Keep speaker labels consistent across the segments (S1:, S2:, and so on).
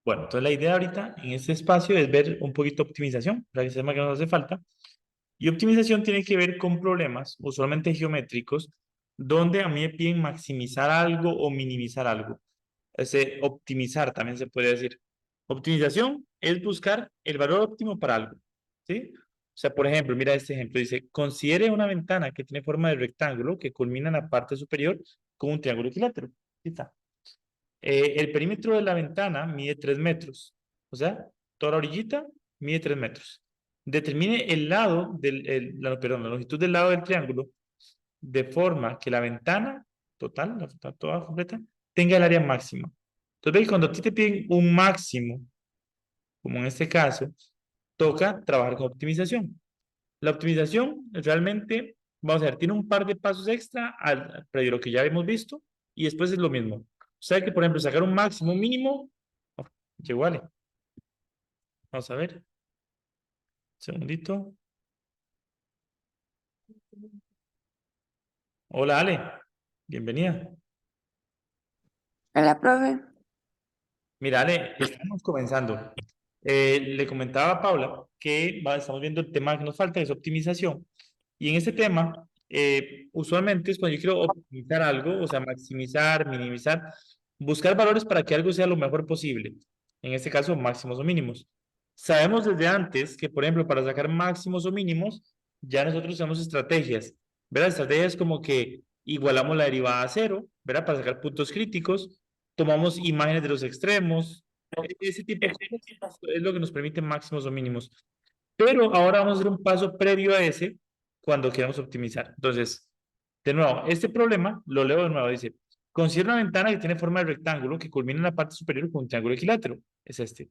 S1: Bueno, entonces la idea ahorita en este espacio es ver un poquito de optimización, para que sepa que nos hace falta. Y optimización tiene que ver con problemas, usualmente geométricos, donde a mí me piden maximizar algo o minimizar algo. Ese optimizar también se puede decir. Optimización es buscar el valor óptimo para algo, ¿sí? O sea, por ejemplo, mira este ejemplo, dice, considere una ventana que tiene forma de rectángulo que culmina en la parte superior con un triángulo equilátero. Aquí está. El perímetro de la ventana mide 3 metros. O sea, toda la orillita mide 3 metros. Determine el lado perdón, la longitud del lado del triángulo de forma que la ventana total, la ventana toda completa, tenga el área máxima. Entonces, ¿ves? Cuando a ti te piden un máximo, como en este caso, toca trabajar con optimización. La optimización realmente, vamos a ver, tiene un par de pasos extra al previo lo que ya hemos visto y después es lo mismo. O sea que, por ejemplo, sacar un máximo, un mínimo, oh, igual. Vamos a ver. Segundito. Hola, Ale. Bienvenida.
S2: Hola, profe.
S1: Mira, Ale, estamos comenzando. Le comentaba a Paula que estamos viendo el tema que nos falta, es optimización. Y en este tema, usualmente es cuando yo quiero optimizar algo, o sea, maximizar, minimizar, buscar valores para que algo sea lo mejor posible. En este caso, máximos o mínimos. Sabemos desde antes que, por ejemplo, para sacar máximos o mínimos, ya nosotros usamos estrategias. ¿Verdad? Estrategias como que igualamos la derivada a cero, ¿verdad? Para sacar puntos críticos, tomamos imágenes de los extremos, ese tipo de cosas es lo que nos permite máximos o mínimos. Pero ahora vamos a hacer un paso previo a ese cuando queramos optimizar. Entonces, de nuevo, este problema, lo leo de nuevo, dice, considera una ventana que tiene forma de rectángulo que culmina en la parte superior con un triángulo equilátero. Es este.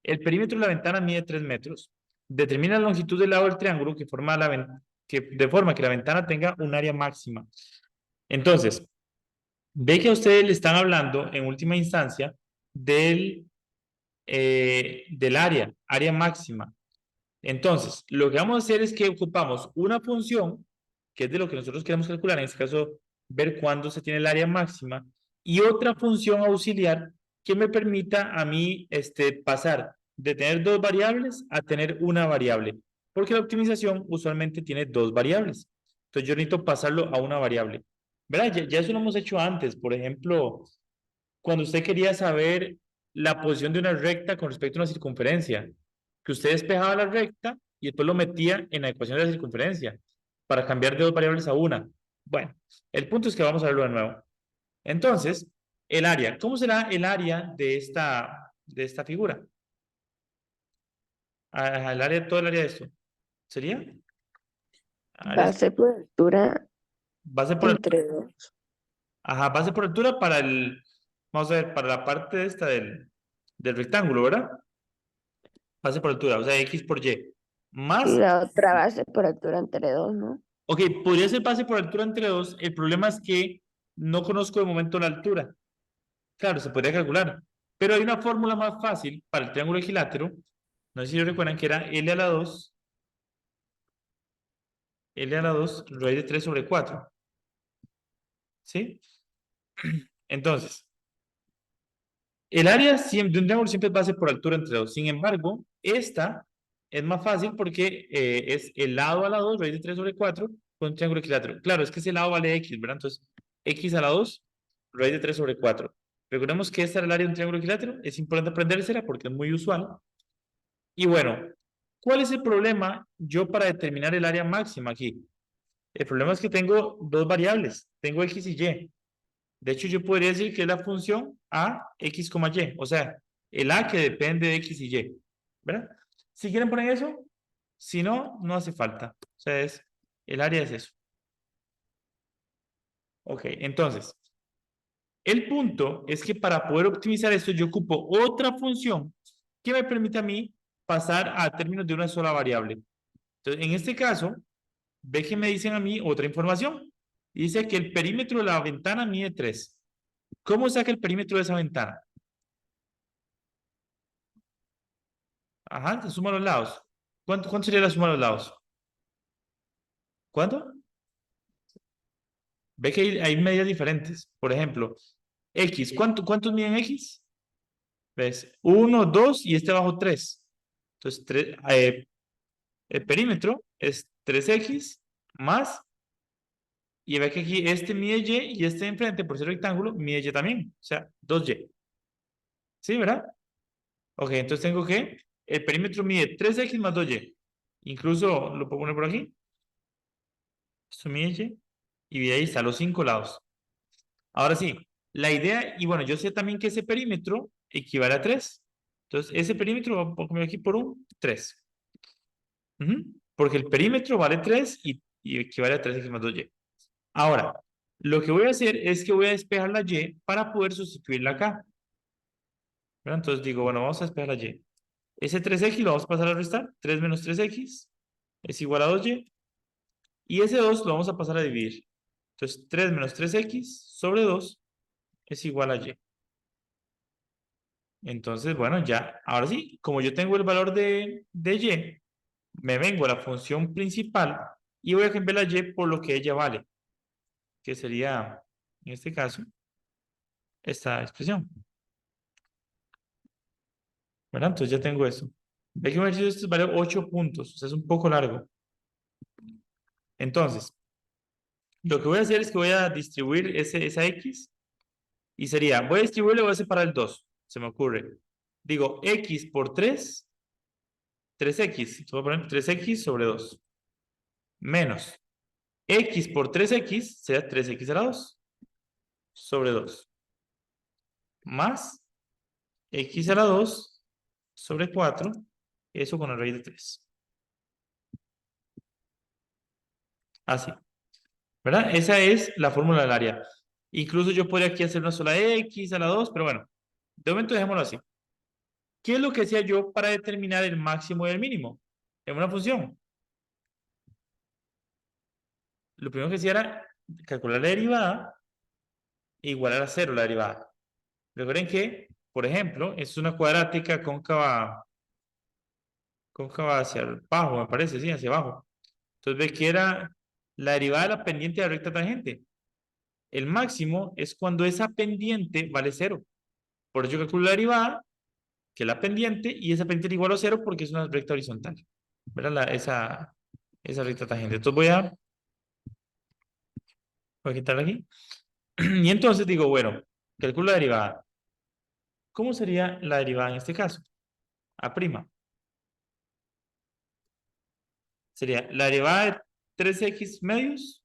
S1: El perímetro de la ventana mide 3 metros. Determina la longitud del lado del triángulo que forma de forma que la ventana tenga un área máxima. Entonces, ve que a ustedes le están hablando en última instancia del área máxima. Entonces, lo que vamos a hacer es que ocupamos una función, que es de lo que nosotros queremos calcular, en este caso, ver cuándo se tiene el área máxima, y otra función auxiliar que me permita a mí pasar de tener dos variables a tener una variable, porque la optimización usualmente tiene dos variables. Entonces, yo necesito pasarlo a una variable. ¿Verdad? Ya eso lo hemos hecho antes. Por ejemplo, cuando usted quería saber la posición de una recta con respecto a una circunferencia, que usted despejaba la recta y después lo metía en la ecuación de la circunferencia para cambiar de dos variables a una. Bueno, el punto es que vamos a verlo de nuevo. Entonces, el área. ¿Cómo será el área de esta figura? El área, todo el área de esto. ¿Sería? Área,
S2: Base por altura
S1: base por
S2: entre dos.
S1: ajá, base por altura para vamos a ver, para la parte esta del rectángulo, ¿verdad? Base por altura, o sea, X por Y.
S2: Y
S1: Más,
S2: la otra base por altura entre dos, ¿no?
S1: ok, podría ser base por altura entre dos. El problema es que no conozco de momento la altura. Claro, se podría calcular. Pero hay una fórmula más fácil para el triángulo equilátero. No sé si lo recuerdan que era L a la 2, L a la 2, raíz de 3 sobre 4. ¿Sí? Entonces, el área de un triángulo siempre es base por altura entre dos. Sin embargo, esta es más fácil porque es el lado a la 2 raíz de 3 sobre 4 con un triángulo equilátero. Claro, es que ese lado vale X, ¿verdad? Entonces, X a la 2 raíz de 3 sobre 4. Recordemos que esta es el área de un triángulo equilátero. Es importante aprendérsela porque es muy usual. Y bueno, ¿cuál es el problema yo para determinar el área máxima aquí? El problema es que tengo dos variables. Tengo X y Y. De hecho, yo podría decir que es la función a x, y. O sea, el a que depende de x y y. ¿Verdad? Si quieren poner eso, si no, no hace falta. O sea, el área es eso. Ok, entonces, el punto es que para poder optimizar esto, yo ocupo otra función que me permite a mí pasar a términos de una sola variable. Entonces, en este caso, ve que me dicen a mí otra información. Dice que el perímetro de la ventana mide 3. ¿Cómo saca el perímetro de esa ventana? Ajá, te suma los lados. ¿Cuánto sería la suma de los lados? ¿Cuánto? Ve que hay medidas diferentes. Por ejemplo, X. ¿Cuántos miden X? ¿Ves? 1, 2 y este abajo 3. Entonces, el perímetro es 3x más, y ve que aquí este mide y este de enfrente, por ser rectángulo, mide y también. O sea, 2y. ¿Sí, verdad? Ok, entonces tengo que el perímetro mide 3x más 2y. Incluso lo puedo poner por aquí. Esto mide y de ahí está los 5 lados. Ahora sí, la idea, y bueno, yo sé también que ese perímetro equivale a 3. Entonces, ese perímetro lo voy a poner aquí por un 3. Porque el perímetro vale 3 y equivale a 3x más 2y. Ahora, lo que voy a hacer es que voy a despejar la y para poder sustituirla acá. ¿Verdad? Entonces digo, bueno, vamos a despejar la y. Ese 3x lo vamos a pasar a restar. 3 menos 3x es igual a 2y. Y ese 2 lo vamos a pasar a dividir. Entonces, 3 menos 3x sobre 2 es igual a y. Entonces, bueno, ya, ahora sí, como yo tengo el valor de y, me vengo a la función principal y voy a cambiar la y por lo que ella vale, que sería, en este caso, esta expresión. ¿Verdad? Entonces ya tengo eso. Ve que un ejercicio de estos vale 8 puntos, o sea, es un poco largo. Entonces, lo que voy a hacer es que voy a distribuir esa x y sería, voy a distribuirlo y voy a separar el 2, se me ocurre. Digo, x por 3, 3x, voy a poner 3x sobre 2, menos x por 3x será 3x a la 2 sobre 2, más x a la 2 sobre 4, eso con la raíz de 3. Así. ¿Verdad? Esa es la fórmula del área. Incluso yo podría aquí hacer una sola x a la 2, pero bueno, de momento dejémoslo así. ¿Qué es lo que hacía yo para determinar el máximo y el mínimo en una función? Lo primero que hacía era calcular la derivada e igualar a 0 la derivada. Recuerden que, por ejemplo, es una cuadrática cóncava hacia abajo, me parece, sí, hacia abajo. Entonces ve que era la derivada de la pendiente de la recta tangente. El máximo es cuando esa pendiente vale 0. Por eso yo calculo la derivada, que es la pendiente, y esa pendiente es igual a 0 porque es una recta horizontal. ¿Verdad? Esa recta tangente. Entonces voy a quitarla aquí. Y entonces digo, bueno, calculo la derivada. ¿Cómo sería la derivada en este caso? A prima. Sería la derivada de 3x medios.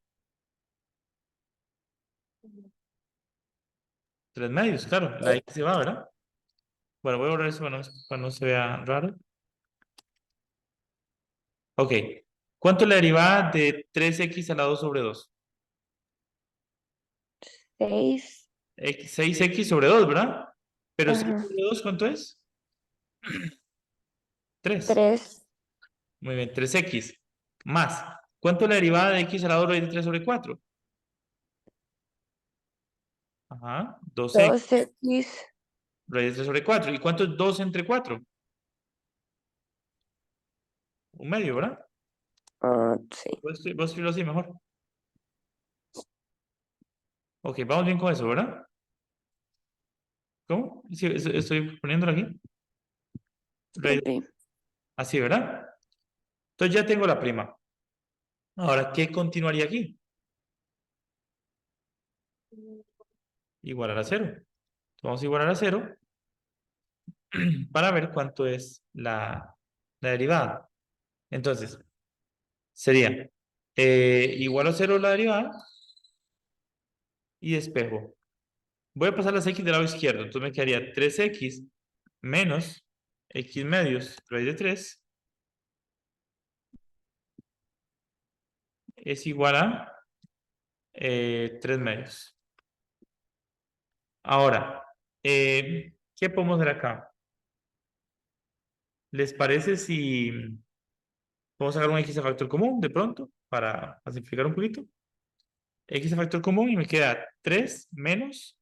S1: 3 medios, claro. La x se va, ¿verdad? Bueno, voy a borrar eso para no se vea raro. Ok. ¿Cuánto es la derivada de 3x a la 2 sobre 2?
S2: 6.
S1: 6x sobre 2, ¿verdad? Pero 6
S2: Ajá.
S1: sobre 2, ¿cuánto es? 3.
S2: 3.
S1: Muy bien, 3x. Más. ¿Cuánto es la derivada de x a la 2 raíz de 3 sobre 4? Ajá. 12x
S2: 2x.
S1: raíz de 3 sobre 4. ¿Y cuánto es 2 entre 4? Un medio, ¿verdad?
S2: Sí.
S1: Vos escribirlo así mejor. Ok, vamos bien con eso, ¿verdad? ¿Cómo? Sí, estoy poniéndolo aquí.
S2: Sí,
S1: Raíz-
S2: sí.
S1: Así, ¿verdad? Entonces ya tengo la prima. Ahora, ¿qué continuaría aquí? Igualar a 0. Entonces, vamos a igualar a 0 para ver cuánto es la derivada. Entonces, sería igual a 0 la derivada y despejo. Voy a pasar las x del lado izquierdo. Entonces me quedaría 3x menos x medios raíz de 3 es igual a 3 medios. Ahora, ¿qué podemos hacer acá? ¿Les parece si vamos a sacar un x a factor común de pronto para simplificar un poquito? X a factor común y me queda 3 menos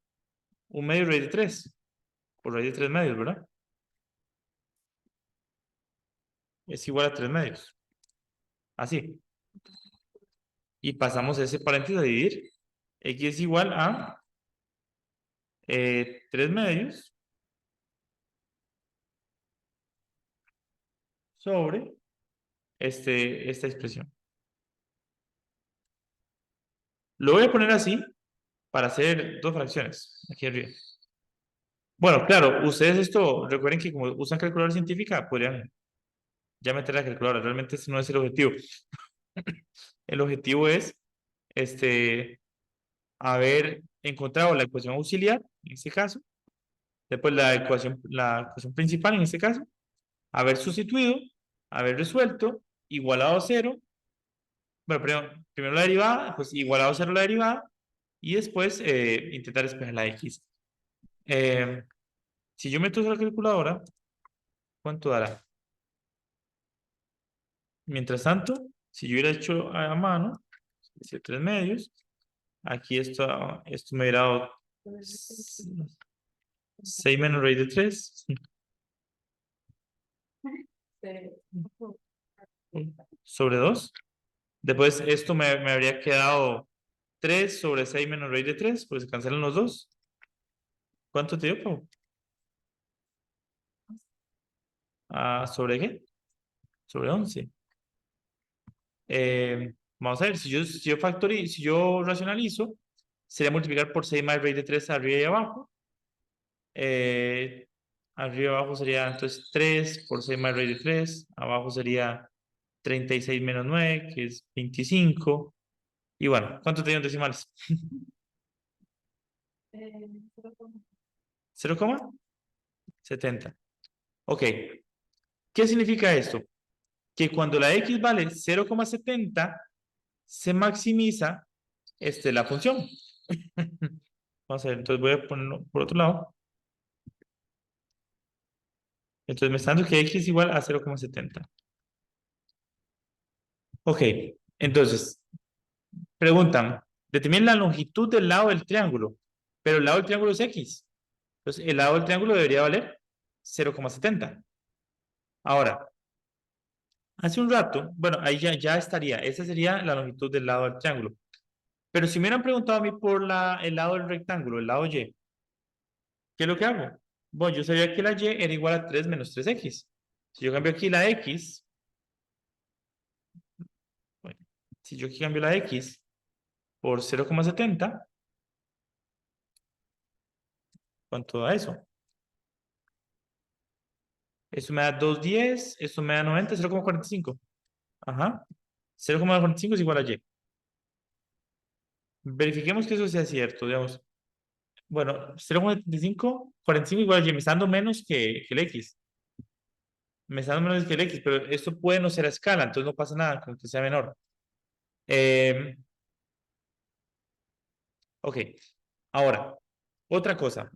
S1: un medio raíz de 3 por raíz de 3 medios, ¿verdad? Es igual a 3 medios. Así. Y pasamos ese paréntesis a dividir. X es igual a 3 medios sobre esta expresión. Lo voy a poner así para hacer dos fracciones aquí arriba. Bueno, claro, ustedes esto, recuerden que como usan calculadora científica, podrían ya meter la calculadora. Realmente ese no es el objetivo. El objetivo es haber encontrado la ecuación auxiliar, en este caso, después la ecuación principal, en este caso, haber sustituido, haber resuelto, igualado a cero. Bueno, primero la derivada, pues igualado a cero la derivada, y después intentar despejar la x. Si yo meto eso a la calculadora, ¿cuánto dará? Mientras tanto, si yo hubiera hecho a mano, 3/3, aquí esto me hubiera dado 6 menos raíz de 3 sobre 2. Después esto me habría quedado 3 sobre 6 menos raíz de 3, pues se cancelan los dos. ¿Cuánto te dio, Pau? ¿Sobre qué? Sobre 11. Vamos a ver, si yo racionalizo, sería multiplicar por 6 más raíz de 3 arriba y abajo. Arriba y abajo sería entonces 3 por 6 más raíz de 3. Abajo sería 36 menos 9, que es 25. Y bueno, ¿cuánto te dieron decimales? 0,70. Ok. ¿Qué significa esto? Que cuando la x vale 0,70, se maximiza la función. Vamos a ver, entonces voy a ponerlo por otro lado. Entonces me está dando que x es igual a 0,70. Ok, entonces, preguntan, determinen la longitud del lado del triángulo, pero el lado del triángulo es x. Entonces, el lado del triángulo debería valer 0,70. Ahora, hace un rato, bueno, ahí ya estaría, esa sería la longitud del lado del triángulo. Pero si me hubieran preguntado a mí por el lado del rectángulo, el lado y, ¿qué es lo que hago? Bueno, yo sabía que la y era igual a 3 menos 3x. Si yo cambio aquí la x, bueno, si yo aquí cambio la x por 0,70, ¿cuánto da eso? Eso me da 210, eso me da 90, 0,45. Ajá. 0,45 es igual a y. Verifiquemos que eso sea cierto, digamos. Bueno, 0,75, 45 igual a y, me está dando menos que el x. Me está dando menos que el x, pero esto puede no ser a escala, entonces no pasa nada con que sea menor. Ok, ahora, otra cosa.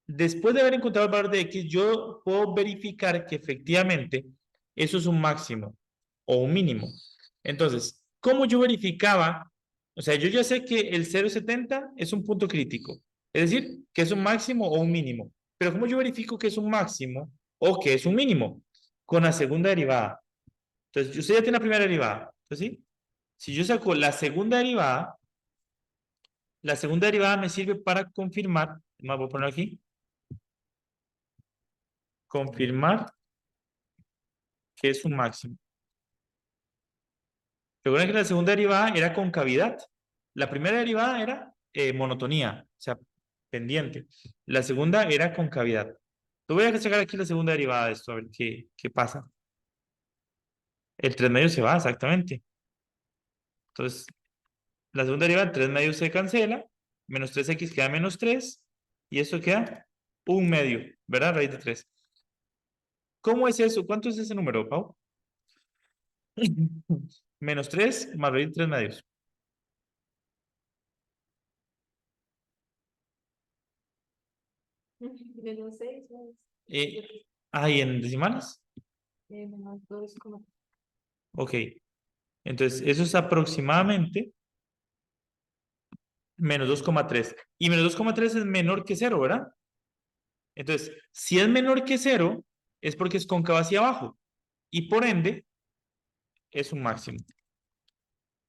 S1: Después de haber encontrado el valor de x, yo puedo verificar que efectivamente eso es un máximo o un mínimo. Entonces, ¿cómo yo verificaba? O sea, yo ya sé que el 0,70 es un punto crítico, es decir, que es un máximo o un mínimo. Pero ¿cómo yo verifico que es un máximo o que es un mínimo? Con la segunda derivada. Entonces, usted ya tiene la primera derivada. Entonces, ¿sí? Si yo saco la segunda derivada me sirve para confirmar, más voy a poner aquí, confirmar que es un máximo. Recuerden que la segunda derivada era concavidad. La primera derivada era monotonía, o sea, pendiente. La segunda era concavidad. Yo voy a sacar aquí la segunda derivada de esto, a ver qué pasa. El 3/2 se va, exactamente. Entonces, la segunda derivada, 3/2 se cancela, menos 3x queda menos 3, y esto queda 1/2, ¿verdad? Raíz de 3. ¿Cómo es eso? ¿Cuánto es ese número, Pau? Menos 3 más raíz de 3/2.
S3: Menos 6 más.
S1: ¿Y en decimales?
S3: Menos 2,
S1: Ok. Entonces, eso es aproximadamente menos 2,3. Y menos 2,3 es menor que 0, ¿verdad? Entonces, si es menor que 0, es porque es cóncavo hacia abajo. Y por ende, es un máximo.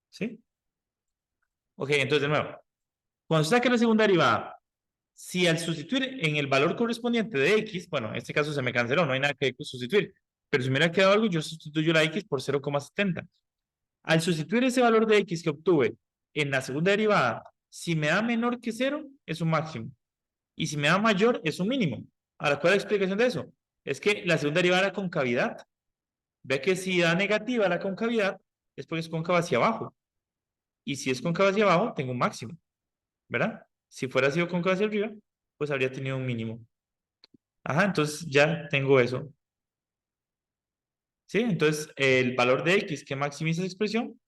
S1: ¿Sí? Ok, entonces de nuevo. Cuando se saque la segunda derivada, si al sustituir en el valor correspondiente de x, bueno, en este caso se me canceló, no hay nada que sustituir. Pero si me hubiera quedado algo, yo sustituyo la x por 0,70. Al sustituir ese valor de x que obtuve en la segunda derivada, si me da menor que 0, es un máximo. Y si me da mayor, es un mínimo. Ahora, ¿cuál es la explicación de eso? Es que la segunda derivada es la concavidad. Ve que si da negativa la concavidad, es porque es cóncava hacia abajo. Y si es cóncava hacia abajo, tengo un máximo. ¿Verdad? Si fuera sido cóncava hacia arriba, pues habría tenido un mínimo. Ajá, entonces ya tengo eso. ¿Sí? Entonces, el valor de x que maximiza esa expresión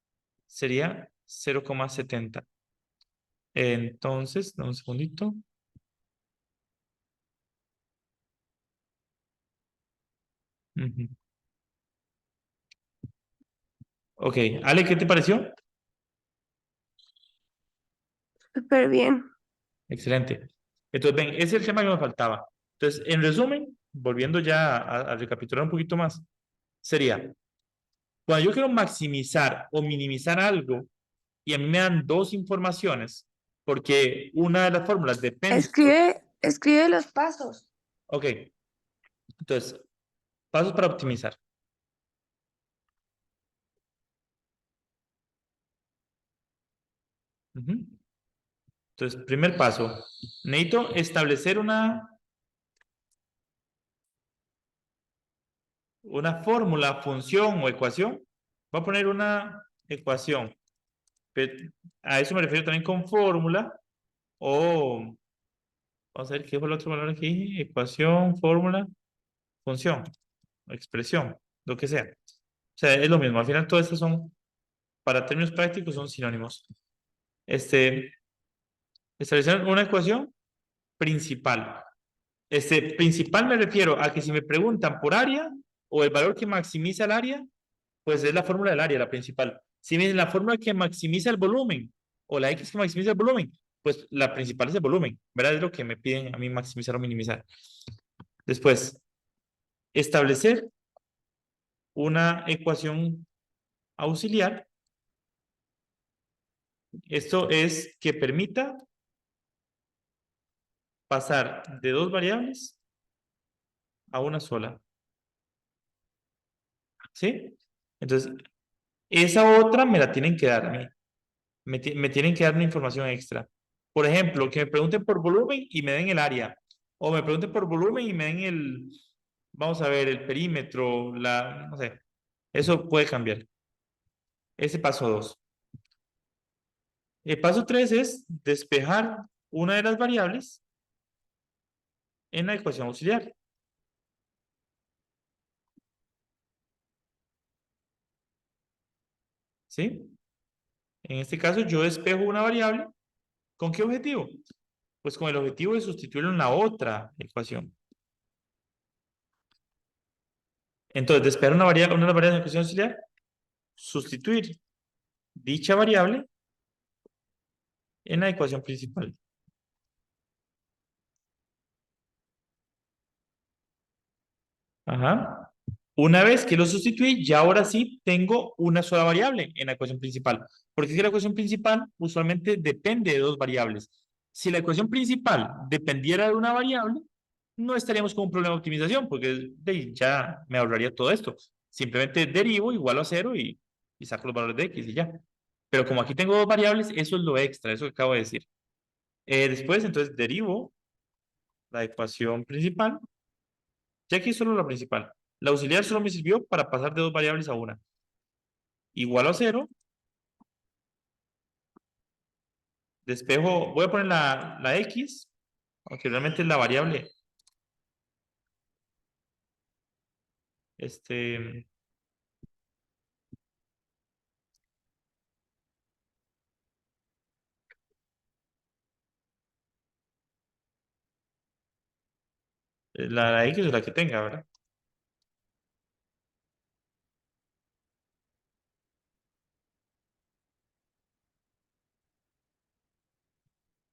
S1: sería 0,70. Entonces, dame un segundito. Ujú. Ok, Ale, ¿qué te pareció?
S2: Súper bien.
S1: Excelente. Entonces, ven, ese es el tema que me faltaba. Entonces, en resumen, volviendo ya a recapitular un poquito más, sería, cuando yo quiero maximizar o minimizar algo y a mí me dan dos informaciones, porque una de las fórmulas depende.
S2: Escribe los pasos.
S1: Ok, entonces, pasos para optimizar. Ujú. Entonces, primer paso, necesito establecer una fórmula, función o ecuación. Voy a poner una ecuación. A eso me refiero también con fórmula o, vamos a ver qué fue el otro valor aquí, ecuación, fórmula, función, expresión, lo que sea. O sea, es lo mismo. Al final todas estas son, para términos prácticos, son sinónimos. Establecer una ecuación principal. Principal me refiero a que si me preguntan por área o el valor que maximiza el área, pues es la fórmula del área, la principal. Si me dicen la fórmula que maximiza el volumen o la X que maximiza el volumen, pues la principal es el volumen, ¿verdad? Es lo que me piden a mí maximizar o minimizar. Después, establecer una ecuación auxiliar. Esto es que permita pasar de dos variables a una sola. ¿Sí? Entonces, esa otra me la tienen que dar a mí. Me tienen que dar una información extra. Por ejemplo, que me pregunten por volumen y me den el área. O me pregunten por volumen y me den vamos a ver, el perímetro, no sé. Eso puede cambiar. Ese paso 2. El paso 3 es despejar una de las variables en la ecuación auxiliar. ¿Sí? En este caso, yo despejo una variable. ¿Con qué objetivo? Pues con el objetivo de sustituirlo en la otra ecuación. Entonces, despejar una variable en la ecuación auxiliar, sustituir dicha variable en la ecuación principal. Ajá. Una vez que lo sustituí, ya ahora sí tengo una sola variable en la ecuación principal. Porque es que la ecuación principal usualmente depende de dos variables. Si la ecuación principal dependiera de una variable, no estaríamos con un problema de optimización, porque ya me ahorraría todo esto. Simplemente derivo igual a 0 y saco los valores de x y ya. Pero como aquí tengo dos variables, eso es lo extra, eso que acabo de decir. Después, entonces, derivo la ecuación principal. Ya aquí solo la principal. La auxiliar solo me sirvió para pasar de dos variables a una. Igual a 0. Despejo, voy a poner la x, aunque realmente es la variable. Este, la x es la que tenga, ¿verdad?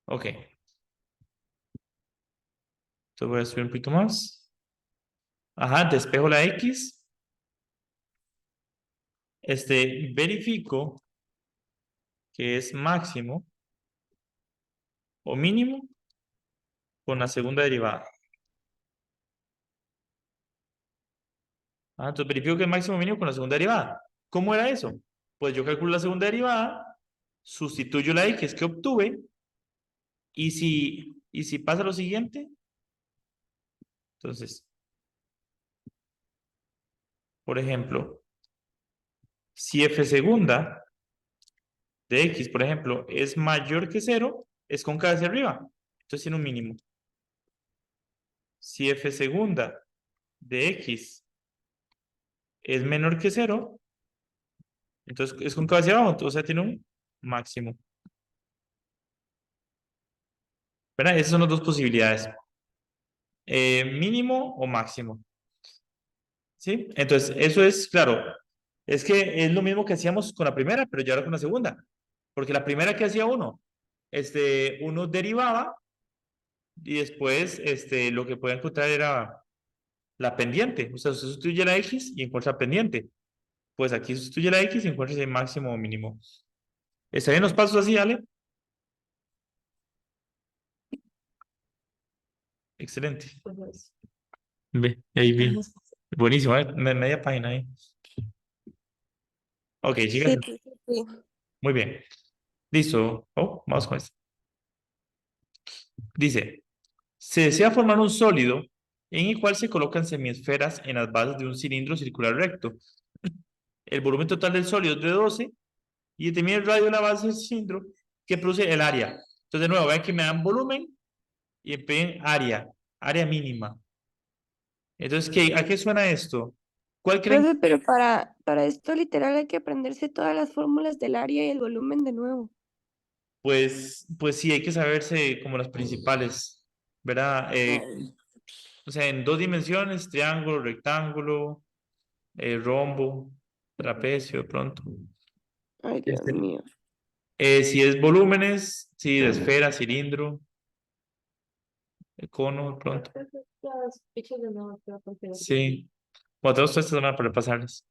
S1: Ok. Entonces voy a subir un poquito más. Ajá, despejo la x. Verifico que es máximo o mínimo con la segunda derivada. Ah, entonces verifico que es máximo mínimo con la segunda derivada. ¿Cómo era eso? Pues yo calculo la segunda derivada, sustituyo la x que obtuve, y si pasa lo siguiente, entonces, por ejemplo, si f segunda de x, por ejemplo, es mayor que 0, es cóncava hacia arriba. Entonces tiene un mínimo. Si f segunda de x es menor que 0, entonces es cóncava hacia abajo, o sea, tiene un máximo. ¿Verdad? Esas son las dos posibilidades. Mínimo o máximo. ¿Sí? Entonces, eso es, claro, es que es lo mismo que hacíamos con la primera, pero ya ahora con la segunda. Porque la primera que hacía uno derivaba y después lo que podía encontrar era la pendiente. O sea, usted sustituye la x y encuentra la pendiente. Pues aquí sustituye la x y encuentra el máximo o mínimo. ¿Está bien los pasos así, Ale? Excelente.
S3: Pues,
S1: Ve, ahí bien. Buenísimo, media página ahí. Ok, chicas,
S2: Sí, pues, sí.
S1: muy bien. Listo. Oh, vamos con esto. Dice, se desea formar un sólido en el cual se colocan semiesferas en las bases de un cilindro circular recto. El volumen total del sólido es de 12 y determina el radio de la base del cilindro que produce el área. Entonces, de nuevo, vean que me dan volumen y me piden área mínima. Entonces, ¿a qué suena esto? ¿Cuál creen?
S2: Profe, pero para esto literal hay que aprenderse todas las fórmulas del área y el volumen de nuevo.
S1: Pues sí, hay que saberse como las principales, ¿verdad?
S2: Ay,
S1: O sea, en 2 dimensiones, triángulo, rectángulo, rombo, trapecio, de pronto.
S2: ay, Dios
S1: Este,
S2: mío.
S1: si es volúmenes, sí, de esfera, cilindro, cono, de pronto.
S3: las fichas de nuevo, pero porque
S1: Sí. Bueno, todas estas van a poder pasarles.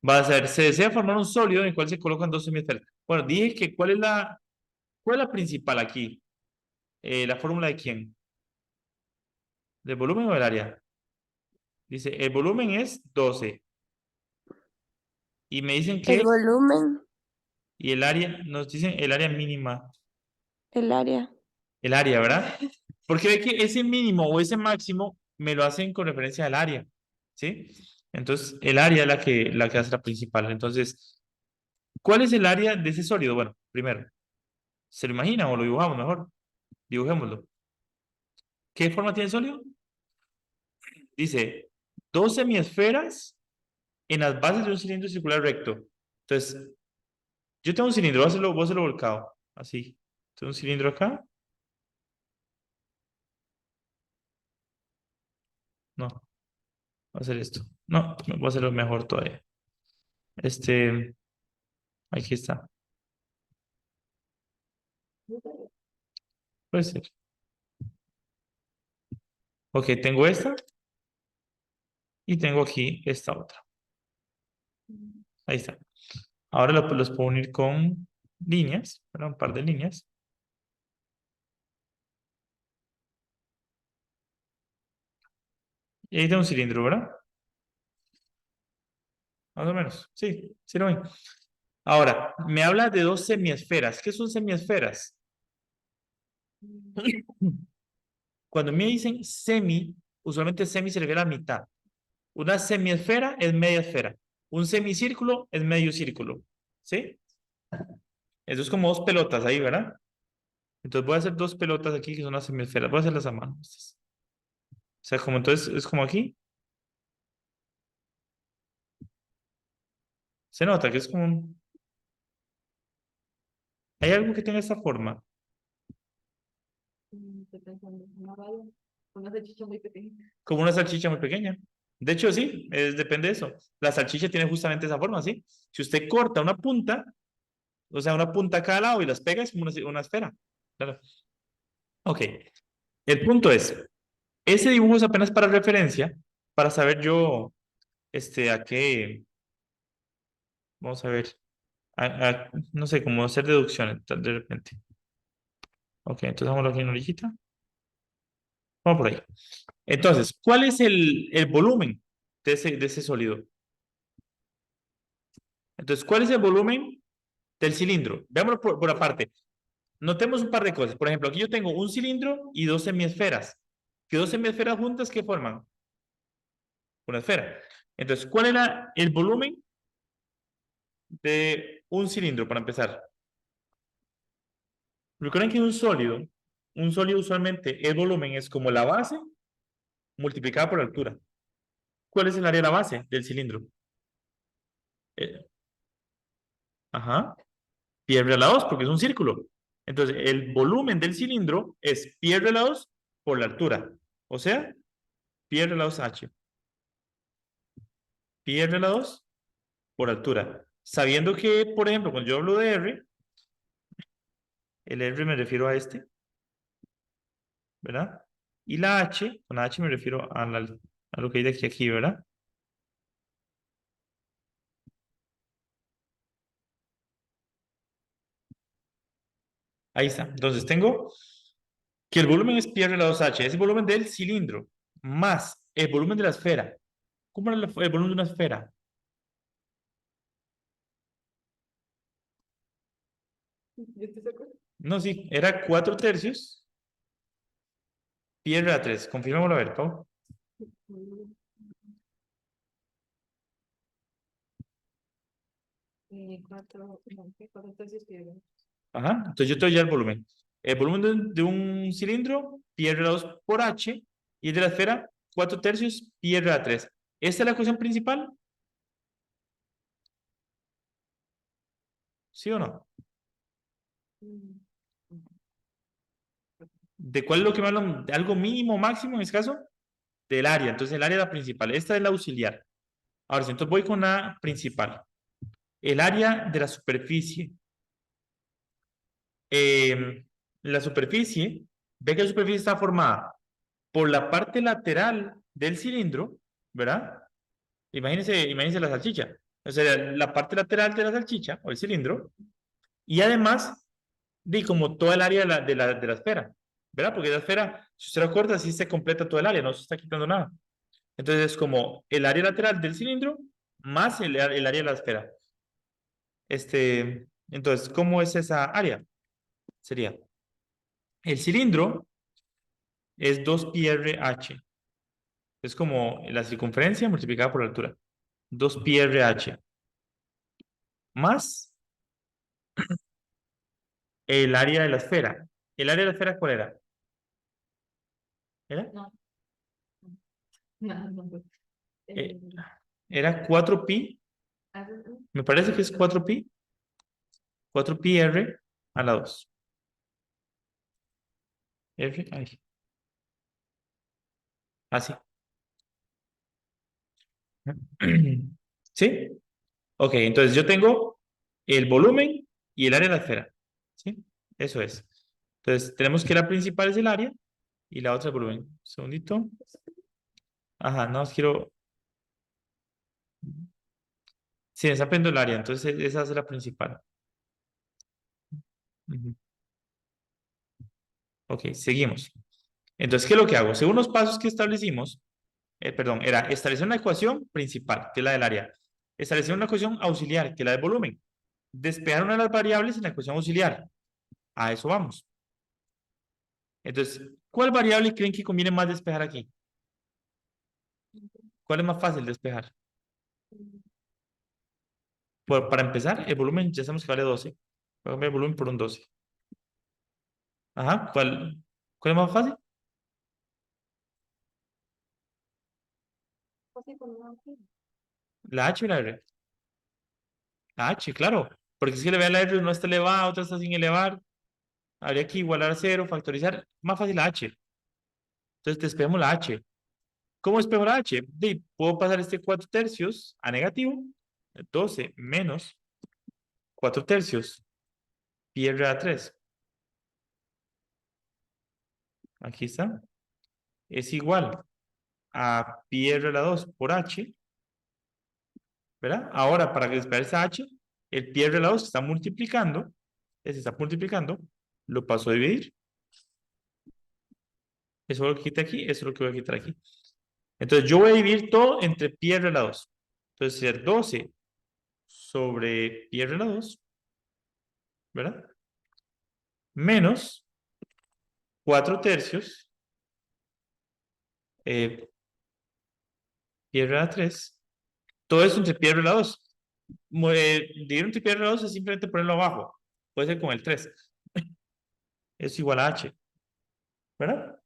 S1: Va a ser, se desea formar un sólido en el cual se colocan dos semiesferas. Bueno, dije que ¿cuál es la principal aquí? ¿La fórmula de quién? ¿Del volumen o del área? Dice, el volumen es 12. Y me dicen
S2: El
S1: que,
S2: volumen,
S1: y el área, nos dicen el área mínima.
S2: el área.
S1: El área, ¿verdad? Porque ve que ese mínimo o ese máximo me lo hacen con referencia al área, ¿sí? Entonces, el área es la que hace la principal. Entonces, ¿cuál es el área de ese sólido? Bueno, primero, ¿se lo imagina o lo dibujamos mejor? Dibujémoslo. ¿Qué forma tiene el sólido? Dice, dos semiesferas en las bases de un cilindro circular recto. Entonces, yo tengo un cilindro, voy a hacerlo volcado, así. Tengo un cilindro acá. No, voy a hacer esto. No, voy a hacerlo mejor todavía. Aquí está. Puede ser. Ok, tengo esta y tengo aquí esta otra. Ahí está. Ahora los puedo unir con líneas, ¿verdad? Un par de líneas. Y ahí tengo un cilindro, ¿verdad? Más o menos. Sí, sí lo ven. Ahora, me habla de dos semiesferas. ¿Qué son semiesferas? Cuando me dicen semi, usualmente semi se refiere a la mitad. Una semiesfera es media esfera. Un semicírculo es medio círculo. ¿Sí? Eso es como dos pelotas ahí, ¿verdad? Entonces voy a hacer dos pelotas aquí que son las semiesferas. Voy a hacerlas a mano. O sea, como entonces es como aquí. Se nota que es como ¿Hay algo que tenga esta forma?
S3: estoy pensando, una raya, una salchicha muy pequeña.
S1: Como una salchicha muy pequeña. De hecho, sí, depende de eso. La salchicha tiene justamente esa forma, ¿sí? Si usted corta una punta, o sea, una punta a cada lado y las pega, es como una esfera. Claro. Ok. El punto es, ese dibujo es apenas para referencia, para saber yo, a qué, vamos a ver, no sé, cómo hacer deducciones de repente. Ok, entonces vamos aquí en la orillita. Vamos por ahí. Entonces, ¿cuál es el volumen? de ese sólido. Entonces, ¿cuál es el volumen del cilindro? Veámoslo por aparte. Notemos un par de cosas. Por ejemplo, aquí yo tengo un cilindro y dos semiesferas. Que dos semiesferas juntas, ¿qué forman? Una esfera. Entonces, ¿cuál era el volumen de un cilindro para empezar? Recuerden que un sólido usualmente el volumen es como la base multiplicada por la altura. ¿Cuál es el área de la base del cilindro? Eh, ajá, pi r a la 2 porque es un círculo. Entonces, el volumen del cilindro es pi r a la 2 por la altura. O sea, pi r a la 2 h. Pi r a la 2 por altura. Sabiendo que, por ejemplo, cuando yo hablo de r, el r me refiero a este, ¿verdad? Y la h, con h me refiero a lo que hay de aquí a aquí, ¿verdad? Ahí está. Entonces tengo que el volumen es pi r a la 2h, es el volumen del cilindro, más el volumen de la esfera. ¿Cómo era el volumen de una esfera?
S3: ¿Yo estoy de acuerdo?
S1: No, sí, era 4 tercios pi r a la 3. Confirmémoslo a ver, Pau.
S3: Cuatro, no, ¿qué? Cuatro tercios pierden.
S1: Ajá, entonces yo te doy ya el volumen. El volumen de un cilindro, pi r a la 2 por h, y el de la esfera, 4 tercios pi r a la 3. ¿Esta es la ecuación principal? ¿Sí o no?
S3: Mm,
S1: ¿De cuál es lo que me hablan? ¿De algo mínimo o máximo en este caso? Del área. Entonces el área es la principal. Esta es la auxiliar. Ahora, si entonces voy con la principal. El área de la superficie. La superficie, ve que la superficie está formada por la parte lateral del cilindro, ¿verdad? Imagínense la salchicha. O sea, la parte lateral de la salchicha o el cilindro. Y además, de como toda el área de la esfera, ¿verdad? Porque la esfera, si usted recuerda, así se completa todo el área, no se está quitando nada. Entonces es como el área lateral del cilindro más el área de la esfera. Entonces, ¿cómo es esa área? Sería, el cilindro es 2 pi r h. Es como la circunferencia multiplicada por la altura. 2 pi r h. Más el área de la esfera. ¿El área de la esfera cuál era? ¿Era?
S3: no, no, no, no.
S1: Eh, Era 4 pi.
S3: A ver,
S1: Me parece que es 4 pi. 4 pi r a la 2. R, ay, así. ¿Sí? Ok, entonces yo tengo el volumen y el área de la esfera. ¿Sí? Eso es. Entonces tenemos que la principal es el área y la otra el volumen. Un segundito. Ajá, no, quiero. Sí, está aprendiendo el área, entonces esa es la principal. Ujú. Ok, seguimos. Entonces, ¿qué es lo que hago? Según los pasos que establecimos, perdón, era establecer una ecuación principal, que es la del área. Establecer una ecuación auxiliar, que es la del volumen. Despejar una de las variables en la ecuación auxiliar. A eso vamos. Entonces, ¿cuál variable creen que conviene más despejar aquí? ¿Cuál es más fácil despejar? Para empezar, el volumen ya sabemos que vale 12. Voy a cambiar el volumen por un 12. Ajá, ¿cuál es más fácil?
S3: así con una hoja.
S1: La H y la R. La H, claro. Porque si le ve la R no está elevada, otra está sin elevar. Habría que igualar a cero, factorizar. Más fácil la H. Entonces despejamos la H. ¿Cómo despejo la H? Puedo pasar este 4 tercios a negativo. 12 menos 4 tercios. Pi r a 3. Aquí está. Es igual a pi r a la 2 por H. ¿Verdad? Ahora, para que despejar esa H, el pi r a la 2 está multiplicando. Se está multiplicando. Lo paso a dividir. Eso es lo que quita aquí. Eso es lo que voy a quitar aquí. Entonces yo voy a dividir todo entre pi r a la 2. Entonces sería 12 sobre pi r a la 2, ¿verdad? Menos 4 tercios pi r a la 3. Todo eso entre pi r a la 2. Dividir entre pi r a la 2 es simplemente ponerlo abajo. Puede ser con el 3. Es igual a h, ¿verdad?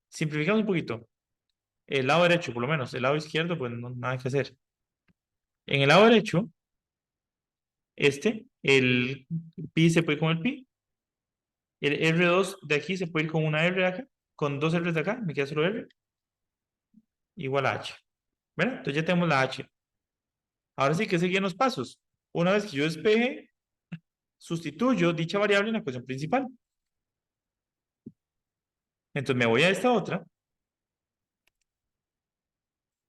S1: Simplificamos un poquito. El lado derecho, por lo menos. El lado izquierdo, pues no nada que hacer. En el lado derecho, el pi se puede ir con el pi. El R2 de aquí se puede ir con una R de acá. Con dos R de acá, me queda solo R. Igual a H. ¿Verdad? Entonces ya tenemos la H. Ahora sí que seguían los pasos. Una vez que yo despeje, sustituyo dicha variable en la ecuación principal. Entonces me voy a esta otra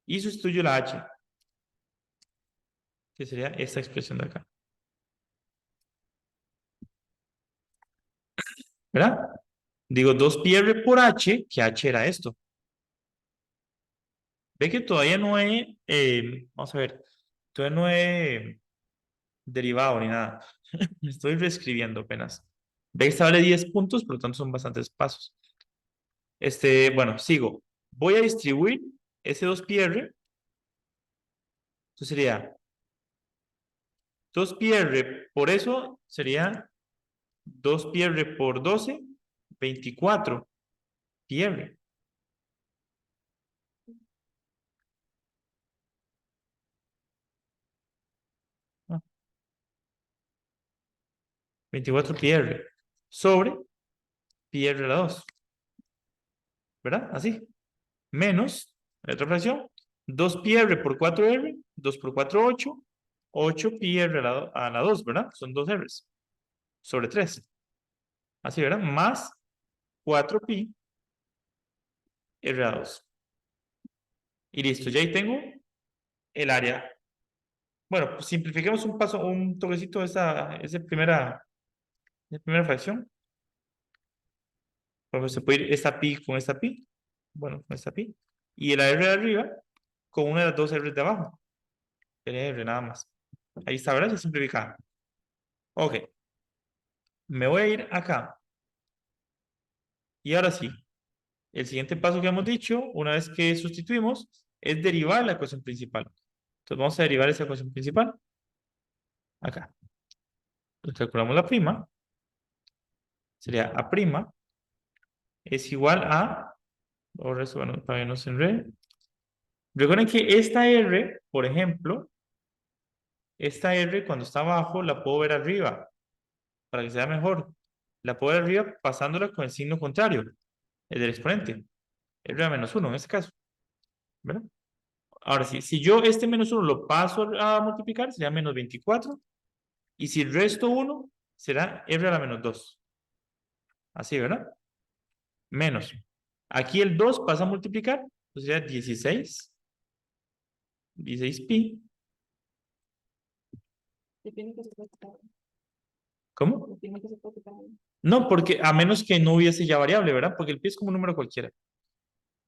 S1: y sustituyo la H, que sería esta expresión de acá. ¿Verdad? Digo 2πr por H, que H era esto. Ve que todavía no he, vamos a ver, todavía no he derivado ni nada. Me estoy reescribiendo apenas. Ve que esta vale 10 puntos, por lo tanto son bastantes pasos. Bueno, sigo. Voy a distribuir ese 2πr. Entonces sería 2πr por eso sería 2πr por 12, 24πr. Ah, 24πr sobre πr a la 2. ¿Verdad? Así. Menos, otra fracción, 2πr por 4r, 2 por 4, 8, 8πr a la 2, ¿verdad? Son 2 r's sobre 3. Así, ¿verdad? Más 4pi r a 2. Y listo, ya ahí tengo el área. Bueno, pues simplifiquemos un paso, un toquecito esa primera fracción. Por ejemplo, se puede ir esta pi con esta pi. Bueno, con esta pi. Y la r de arriba con una de las dos r de abajo. R nada más. Ahí está, ¿verdad? Se simplifica. Ok. Me voy a ir acá. Y ahora sí, el siguiente paso que hemos dicho, una vez que sustituimos, es derivar la ecuación principal. Entonces vamos a derivar esa ecuación principal. Acá. Entonces calculamos la prima. Sería A' es igual a, ahora eso, bueno, para que no se enrede. Recuerden que esta R, por ejemplo, esta R cuando está abajo la puedo ver arriba, para que sea mejor. La puedo ver arriba pasándola con el signo contrario, el del exponente. R a menos 1 en este caso. ¿Verdad? Ahora sí, si yo este menos 1 lo paso a multiplicar, sería menos 24. Y si resto 1, será R a la menos 2. Así, ¿verdad? Menos. Aquí el 2 pasa a multiplicar, pues sería 16. 16pi.
S3: ¿Y tiene que ser practicado?
S1: ¿Cómo?
S3: ¿Y tiene que ser practicado?
S1: No, porque a menos que no hubiese ya variable, ¿verdad? Porque el pi es como un número cualquiera.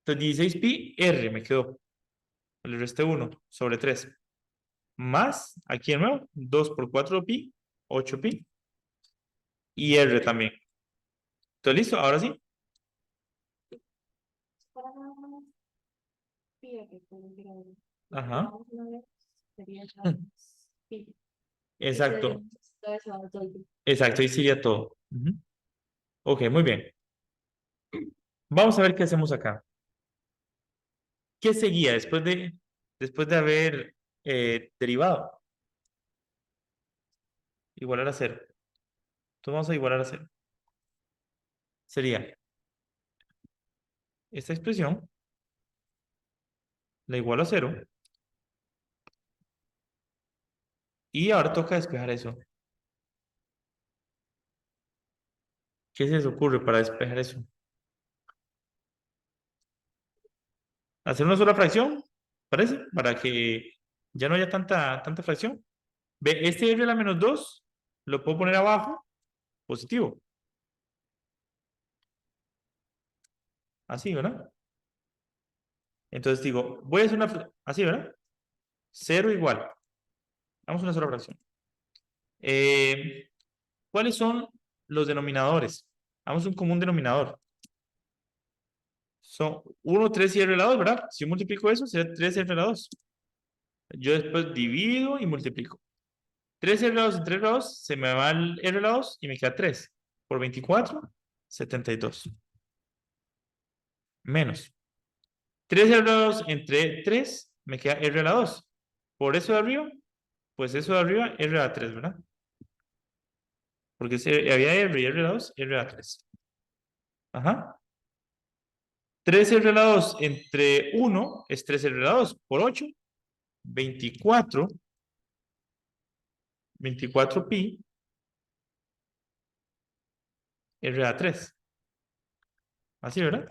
S1: Entonces 16pi r me quedó. Le resté 1 sobre 3. Más, aquí de nuevo, 2 por 4pi, 8pi. Y r también. Entonces, listo, ahora sí.
S3: Para nada más, pi, que puedo tirar.
S1: Ajá.
S3: Vamos una vez, sería pi.
S1: Exacto.
S3: Todo eso va a todo el pi.
S1: Exacto, ahí sería todo. Ujú. Ok, muy bien. Vamos a ver qué hacemos acá. ¿Qué seguía después de haber derivado? Igualar a 0. Entonces vamos a igualar a 0. Sería esta expresión, la igualo a 0. Y ahora toca despejar eso. ¿Qué se les ocurre para despejar eso? Hacer una sola fracción, ¿parece? Para que ya no haya tanta fracción. Ve, este r a la menos 2 lo puedo poner abajo, positivo. Así, ¿verdad? Entonces digo, voy a hacer así, ¿verdad? 0 igual. Vamos a una sola fracción. ¿Cuáles son los denominadores? Vamos a un común denominador. Son 1, 3 y r a la 2, ¿verdad? Si yo multiplico eso, será 3r a la 2. Yo después divido y multiplico. 3r a la 2 entre r a la 2, se me va el r a la 2 y me queda 3. Por 24, 72. Menos. 3r a la 2 entre 3, me queda r a la 2. Por eso de arriba, pues eso de arriba, r a la 3, ¿verdad? Porque había r y r a la 2, r a la 3. Ajá. 3r a la 2 entre 1 es 3r a la 2 por 8, 24, 24 pi, r a la 3. Así, ¿verdad?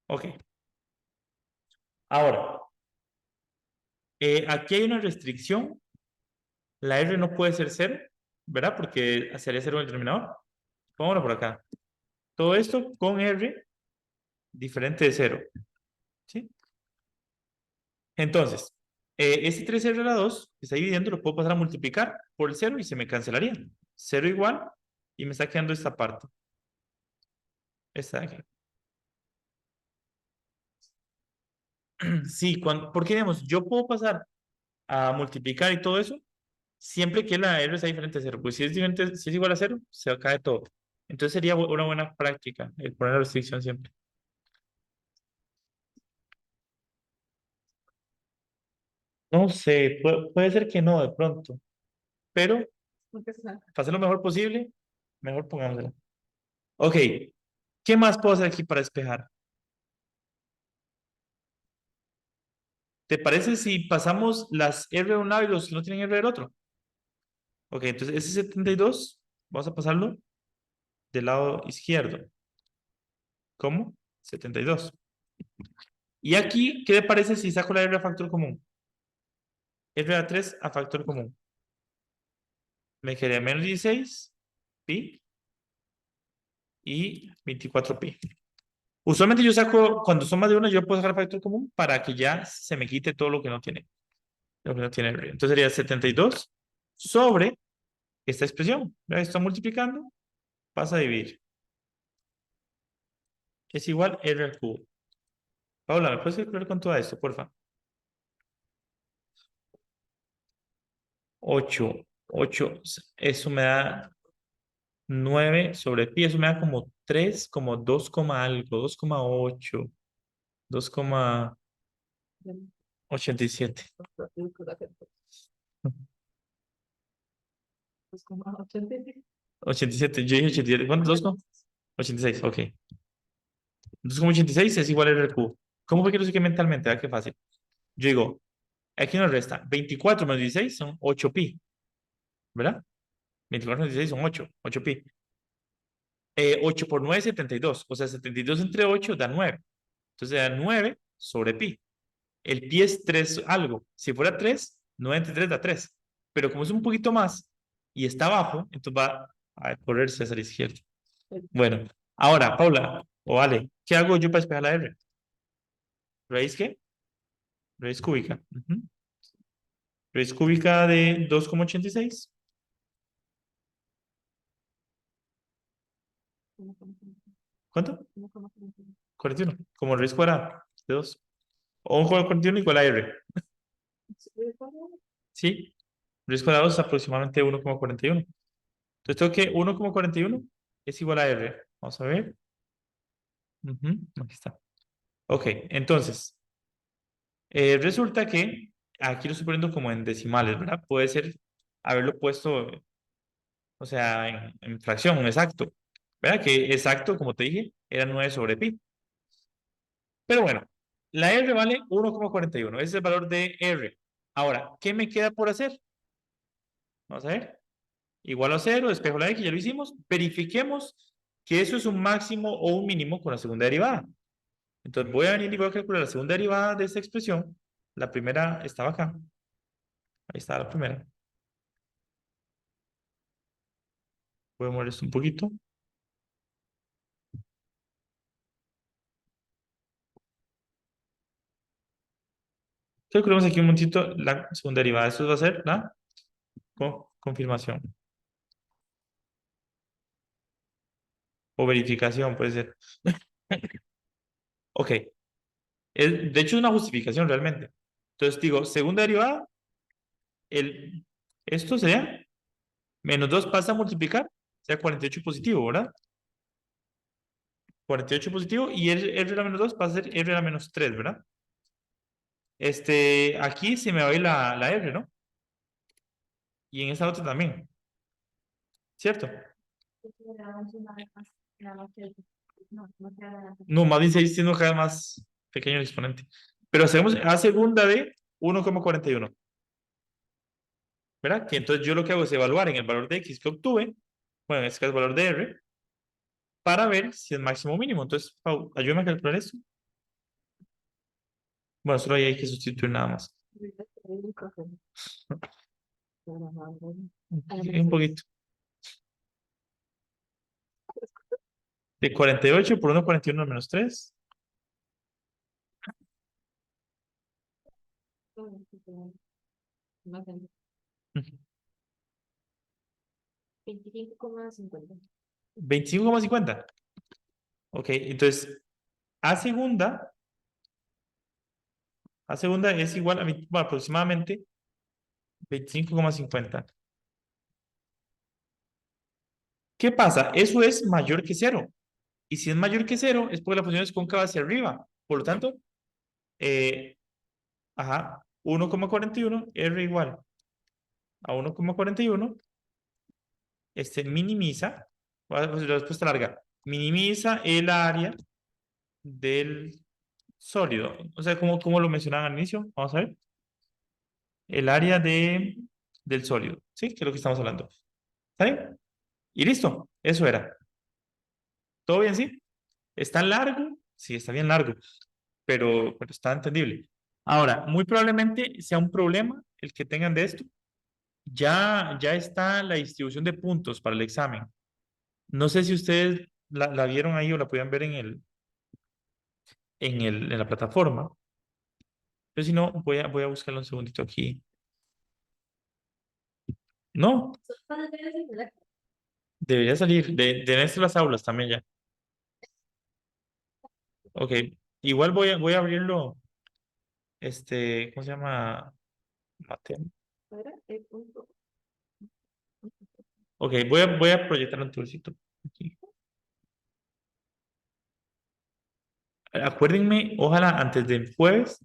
S1: Ok. Ahora, aquí hay una restricción. La r no puede ser 0, ¿verdad? Porque sería 0 en el denominador. Pongámoslo por acá. Todo esto con r diferente de 0. ¿Sí? Entonces, este 3r a la 2 que está dividiendo lo puedo pasar a multiplicar por el 0 y se me cancelaría. 0 igual y me está quedando esta parte. Esta de aquí. Sí, porque digamos, yo puedo pasar a multiplicar y todo eso siempre que la r sea diferente a 0. Pues si es diferente, si es igual a 0, se cae todo. Entonces sería una buena práctica el poner la restricción siempre. No sé, puede ser que no de pronto, pero para hacer lo mejor posible, mejor pongámosla. Ok, ¿qué más puedo hacer aquí para despejar? ¿Te parece si pasamos las R de un lado y los que no tienen R del otro? Ok, entonces ese 72, vamos a pasarlo del lado izquierdo. ¿Cómo? 72. Y aquí, ¿qué te parece si saco la R a factor común? R a 3 a factor común. Me quedaría menos 16 pi y 24 pi. Usualmente yo saco, cuando son más de una, yo puedo sacar factor común para que ya se me quite todo lo que no tiene. Lo que no tiene R. Entonces sería 72 sobre esta expresión. Está multiplicando, pasa a dividir. Es igual R al cubo. Paula, ¿me puedes calcular con todo esto, porfa? 8, eso me da 9 sobre pi, eso me da como 3, como 2, algo, 2,8, 2,87. 87, yo dije 87. ¿Cuánto? 2,86, ok. 2,86 es igual a R al cubo. ¿Cómo fue que lo saqué mentalmente? ¿Verdad qué fácil? Yo digo, aquí nos resta 24 menos 16 son 8 pi, ¿verdad? 24 menos 16 son 8 pi. 8 por 9 es 72, o sea, 72 entre 8 da 9. Entonces da 9 sobre pi. El pi es 3 algo. Si fuera 3, 9 entre 3 da 3. Pero como es un poquito más y está abajo, entonces va a correrse hacia la izquierda. Bueno, ahora, Paula o Ale, ¿qué hago yo para despejar la R? ¿Raíz qué? Raíz cúbica. Raíz cúbica de 2,86. ¿Cuánto? 41. Como raíz cuadrada de 2. O 1,41 igual a R. ¿Sí? Raíz cuadrada es aproximadamente 1,41. Entonces tengo que 1,41 es igual a R. Vamos a ver. Aquí está. Ok, entonces, resulta que aquí lo estoy poniendo como en decimales, ¿verdad? Puede ser haberlo puesto, o sea, en fracción, exacto. ¿Verdad? Que exacto, como te dije, era 9 sobre pi. Pero bueno, la R vale 1,41. Ese es el valor de R. Ahora, ¿qué me queda por hacer? Vamos a ver. Igual a 0, despejo la X, ya lo hicimos. Verifiquemos que eso es un máximo o un mínimo con la segunda derivada. Entonces voy a venir y voy a calcular la segunda derivada de esta expresión. La primera estaba acá. Ahí está la primera. Voy a mover esto un poquito. Calculemos aquí un momentito la segunda derivada. Esto va a ser la confirmación. O verificación, puede ser. Ok. De hecho, es una justificación realmente. Entonces digo, segunda derivada, esto sería menos 2 pasa a multiplicar, sea 48 positivo, ¿verdad? 48 positivo y R a la menos 2 pasa a ser R a la menos 3, ¿verdad? Aquí se me va a ir la R, ¿no? Y en esta otra también, ¿cierto? No, más bien 6 siendo cada vez más pequeño el exponente. Pero hacemos a segunda de 1,41. ¿Verdad? Que entonces yo lo que hago es evaluar en el valor de X que obtuve, bueno, en este caso el valor de R, para ver si es máximo o mínimo. Entonces, Pau, ayúdame a calcular esto. Bueno, solo ahí hay que sustituir nada más. Un poquito. De 48 por 1,41 menos 3.
S3: 25,50.
S1: 25,50. Ok, entonces A segunda es igual a bueno, aproximadamente 25,50. ¿Qué pasa? Eso es mayor que 0. Y si es mayor que 0, es porque la función es cóncava hacia arriba. Por lo tanto, 1,41 R igual a 1,41. Minimiza, la respuesta larga, minimiza el área del sólido. O sea, como lo mencionaba al inicio, vamos a ver. El área del sólido, ¿sí? Que es lo que estamos hablando. ¿Está bien? Y listo, eso era. ¿Todo bien, sí? ¿Está largo? Sí, está bien largo, pero está entendible. Ahora, muy probablemente sea un problema el que tengan de esto. Ya está la distribución de puntos para el examen. No sé si ustedes la vieron ahí o la podían ver en la plataforma. Pero si no, voy a buscarlo un segundito aquí. No, debería salir. De las aulas también ya. Ok, igual voy a abrirlo. ¿Cómo se llama? Mateo. Ok, voy a proyectar un toolcito aquí. Acuérdenme, ojalá antes del jueves,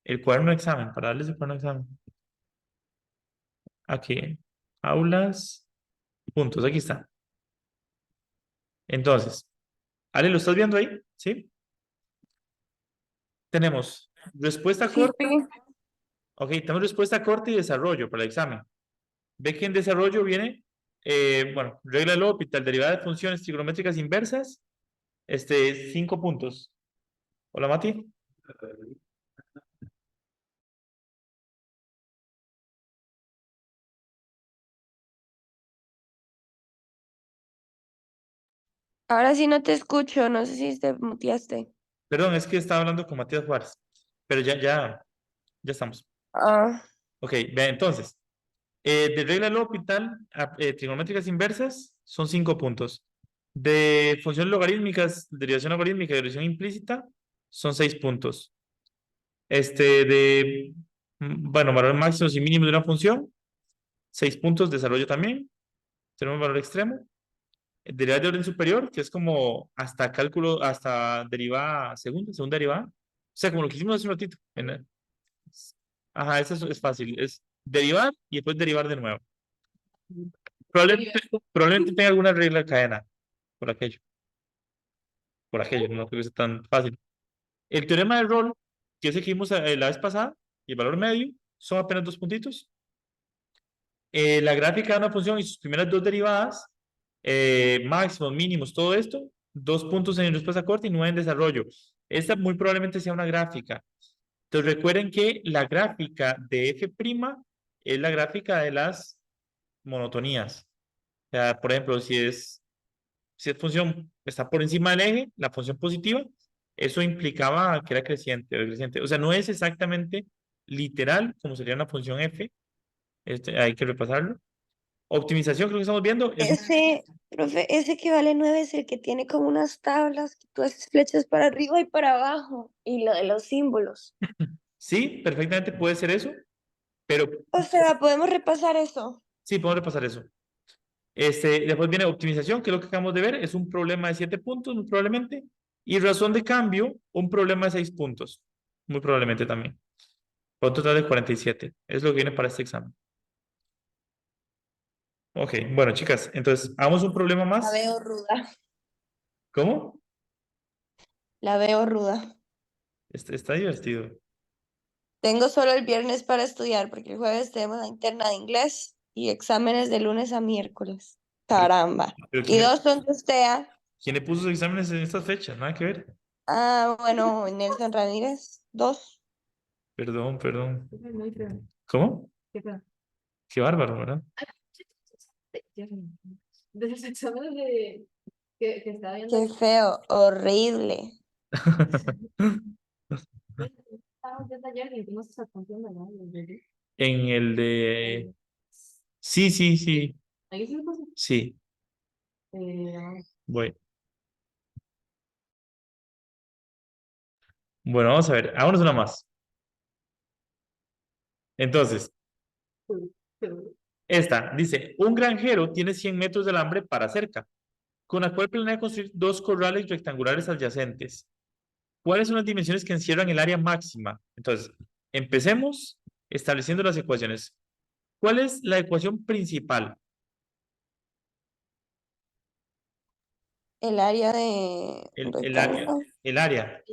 S1: el cuaderno de examen, para darles el cuaderno de examen. Aquí, aulas, puntos, aquí está. Entonces, Ale, ¿lo estás viendo ahí? ¿Sí? Tenemos respuesta
S2: Sí,
S1: corta. Ok, tenemos respuesta corta y desarrollo para el examen. Ve que en desarrollo viene, bueno, regla de L'Hopital, derivada de funciones trigonométricas inversas, 5 puntos. Hola, Mati.
S2: ahora sí no te escucho, no sé si te muteaste.
S1: Perdón, es que estaba hablando con Matías Juárez, pero ya estamos.
S2: Ah,
S1: Ok, vean, entonces, de regla de L'Hopital, trigonométricas inversas, son 5 puntos. De funciones logarítmicas, derivación logarítmica y derivación implícita, son 6 puntos. Bueno, valores máximos y mínimos de una función, 6 puntos, desarrollo también. Tenemos valor extremo. Derivada de orden superior, que es como hasta cálculo, hasta derivada segunda derivada. O sea, como lo que hicimos hace un ratito. Ajá, eso es fácil. Es derivar y después derivar de nuevo. Probablemente tenga alguna regla de cadena por aquello. Por aquello, no creo que sea tan fácil. El teorema de Rolle, que es el que vimos la vez pasada, y el valor medio, son apenas 2 puntitos. La gráfica de una función y sus primeras 2 derivadas, máximos, mínimos, todo esto, 2 puntos en respuesta corta y 9 en desarrollo. Esta muy probablemente sea una gráfica. Entonces recuerden que la gráfica de F' es la gráfica de las monotonías. O sea, por ejemplo, si es función está por encima del eje, la función positiva, eso implicaba que era creciente o decreciente. O sea, no es exactamente literal, como sería una función f, hay que repasarlo. Optimización, creo que estamos viendo, es
S2: Profe, ese que vale 9 es el que tiene como unas tablas que tú haces flechas para arriba y para abajo. Y lo de los símbolos.
S1: sí, perfectamente puede ser eso, pero
S2: O sea, podemos repasar eso.
S1: sí, podemos repasar eso. Después viene optimización, que es lo que acabamos de ver, es un problema de 7 puntos, muy probablemente, y razón de cambio, un problema de 6 puntos, muy probablemente también, por un total de 47, es lo que viene para este examen. Ok, bueno, chicas, entonces, hagamos un problema
S2: La
S1: más.
S2: veo ruda.
S1: ¿Cómo?
S2: La veo ruda.
S1: Está divertido.
S2: Tengo solo el viernes para estudiar porque el jueves tenemos la interna de inglés y exámenes de lunes a miércoles.
S1: Pero,
S2: Caramba.
S1: pero
S2: Y 2 son de usted.
S1: ¿quién le puso sus exámenes en estas fechas? Nada que ver.
S2: Ah, bueno, Nelson Ramírez. 2.
S1: Perdón, perdón.
S3: Muy feo.
S1: ¿Cómo?
S3: Qué feo.
S1: Qué bárbaro, ¿verdad?
S3: De los exámenes que estaba viendo.
S2: Qué feo. Horrible.
S3: Estábamos viendo ayer y vimos esa canción, ¿verdad?
S1: En el de... Sí, sí, sí,
S3: Ahí sí lo puse.
S1: sí,
S3: Eh,
S1: voy. Bueno, vamos a ver, hagámonos una más. Entonces, esta dice, un granjero tiene 100 metros de alambre para cerca, con la cual planea construir 2 corrales rectangulares adyacentes. ¿Cuáles son las dimensiones que encierran el área máxima? Entonces, empecemos estableciendo las ecuaciones. ¿Cuál es la ecuación principal?
S2: El área de
S1: El área.
S2: rectángulo.
S1: El área.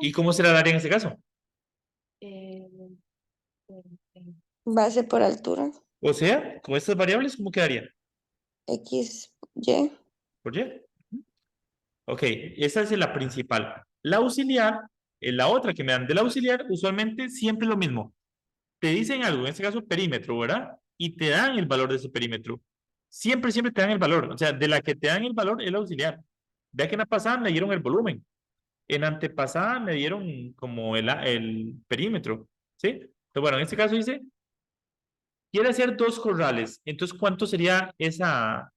S1: ¿Y cómo será el área en este caso?
S3: eh,
S2: Base por altura.
S1: O sea, con estas variables, ¿cómo quedaría?
S2: X, Y.
S1: ¿Por Y? Ok, esa es la principal. La auxiliar, la otra que me dan de la auxiliar, usualmente siempre es lo mismo. Te dicen algo, en este caso perímetro, ¿verdad? Y te dan el valor de ese perímetro. Siempre, siempre te dan el valor. O sea, de la que te dan el valor es la auxiliar. Vea que en la pasada me dieron el volumen. En antepasada me dieron como el perímetro. ¿Sí? Entonces, bueno, en este caso dice, quiere hacer 2 corrales. Entonces, ¿cuánto sería la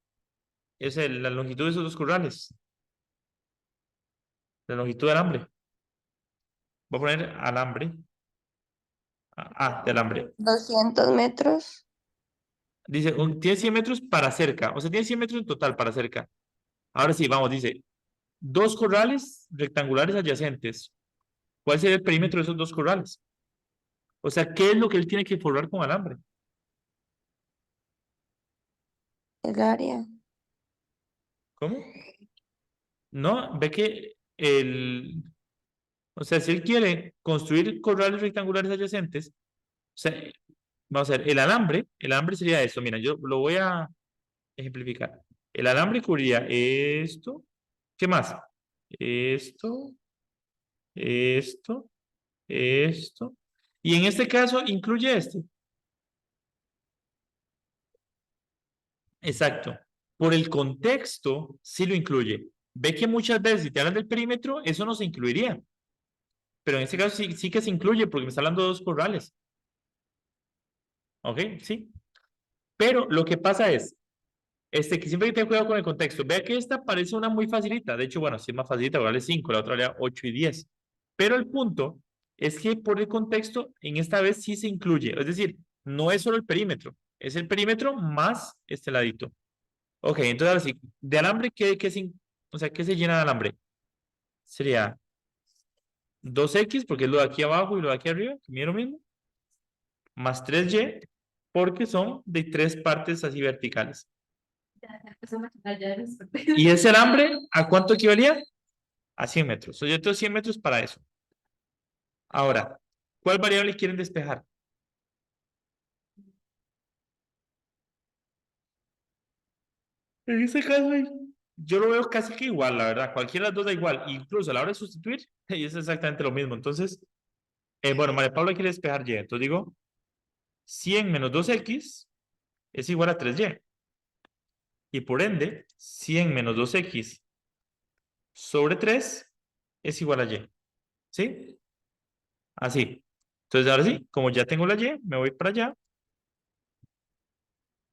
S1: longitud de esos 2 corrales? La longitud del alambre. Voy a poner alambre. De alambre.
S2: 200 metros.
S1: Dice, tiene 100 metros para cerca. O sea, tiene 100 metros en total para cerca. Ahora sí, vamos, dice, 2 corrales rectangulares adyacentes. ¿Cuál sería el perímetro de esos 2 corrales? O sea, ¿qué es lo que él tiene que forrar con alambre?
S2: El área.
S1: ¿Cómo? No, ve que o sea, si él quiere construir corrales rectangulares adyacentes, o sea, vamos a ver, el alambre sería esto. Mira, yo lo voy a ejemplificar. El alambre cubriría esto. ¿Qué más? Esto, esto, esto. Y en este caso incluye este. Exacto. Por el contexto, sí lo incluye. Ve que muchas veces, si te hablan del perímetro, eso no se incluiría. Pero en este caso sí, sí que se incluye porque me está hablando de 2 corrales. ¿Ok? Sí. Pero lo que pasa es, que siempre hay que tener cuidado con el contexto. Vea que esta parece una muy facilita. De hecho, bueno, si es más facilita, vale 5, la otra vale 8 y 10. Pero el punto es que por el contexto, en esta vez sí se incluye. Es decir, no es solo el perímetro, es el perímetro más este ladito. Ok, entonces ahora sí, de alambre, o sea, ¿qué se llena de alambre? Sería 2x, porque es lo de aquí abajo y lo de aquí arriba, que mide lo mismo, más 3y, porque son de 3 partes así verticales. ¿Y ese alambre a cuánto equivalía? A 100 metros. O sea, yo tengo 100 metros para eso. Ahora, ¿cuál variable quieren despejar? En este caso, yo lo veo casi que igual, la verdad. Cualquiera de las dos da igual. Incluso a la hora de sustituir, y es exactamente lo mismo. Entonces, bueno, María Paula quiere despejar y. Entonces digo, 100 menos 2x es igual a 3y. Y por ende, 100 menos 2x sobre 3 es igual a y. ¿Sí? Así. Entonces, ahora sí, como ya tengo la y, me voy para allá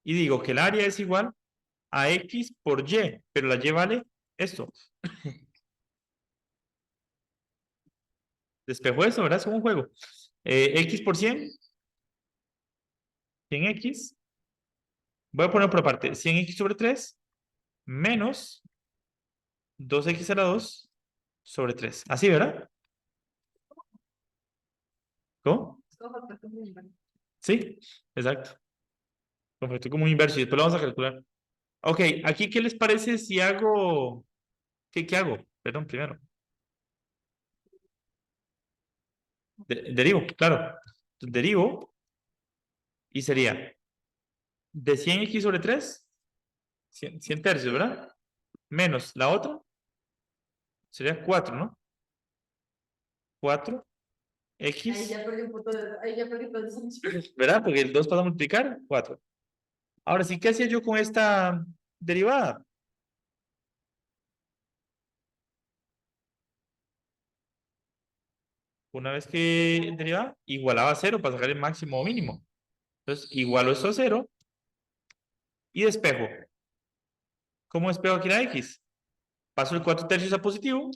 S1: y digo que el área es igual a x por y, pero la y vale esto. Despejo eso, ¿verdad? Es como un juego. X por 100, 100x. Voy a poner por aparte, 100x sobre 3 menos 2x a la 2 sobre 3. Así, ¿verdad? ¿Cómo? Sí, exacto. Perfecto, como un inverso y después lo vamos a calcular. Ok, aquí, ¿qué les parece si hago... ¿Qué hago? Perdón, primero. Derivo, claro. Derivo y sería de 100x sobre 3, 100 tercios, ¿verdad? Menos la otra, sería 4, ¿no? 4
S3: Ahí
S1: x,
S3: ya perdí un punto ahí ya perdí puntos.
S1: ¿verdad? Porque el 2 pasa a multiplicar, 4. Ahora sí, ¿qué hacía yo con esta derivada? Una vez que derivaba, igualaba a 0 para sacar el máximo o mínimo. Entonces, igualo esto a 0 y despejo. ¿Cómo despejo aquí la x? Paso el 4 tercios a positivo,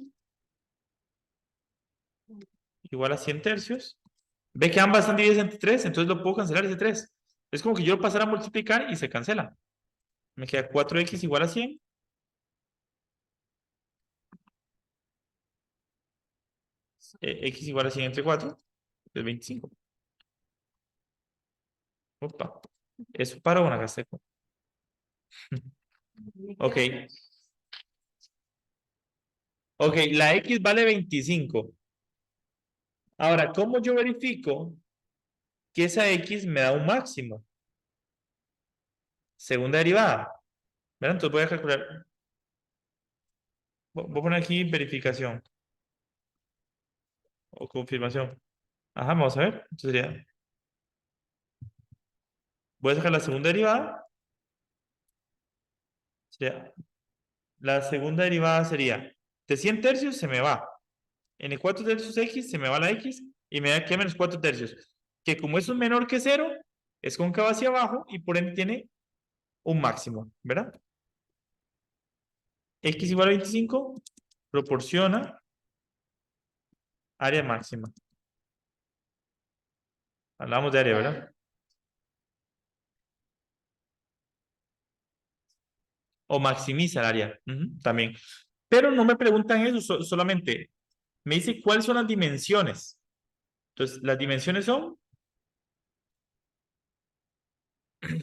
S1: igual a 100 tercios. Ve que ambas están divididas entre 3, entonces lo puedo cancelar ese 3. Es como que yo lo pasara a multiplicar y se cancela. Me queda 4x igual a 100. X igual a 100 entre 4, es 25. Opa, eso para una gasteco. Ok. Ok, la X vale 25. Ahora, ¿cómo yo verifico que esa X me da un máximo? Segunda derivada. ¿Verdad? Entonces voy a calcular. Voy a poner aquí verificación o confirmación. Ajá, vamos a ver. Entonces sería, voy a sacar la segunda derivada. Sería, la segunda derivada sería de 100 tercios se me va. En el 4 tercios X se me va la X y me da que menos 4 tercios. Que como eso es menor que 0, es cóncavo hacia abajo y por ende tiene un máximo, ¿verdad? X igual a 25 proporciona área máxima. Hablamos de área, ¿verdad? O maximiza el área. También. Pero no me preguntan eso, solamente me dice cuáles son las dimensiones. Entonces, las dimensiones son,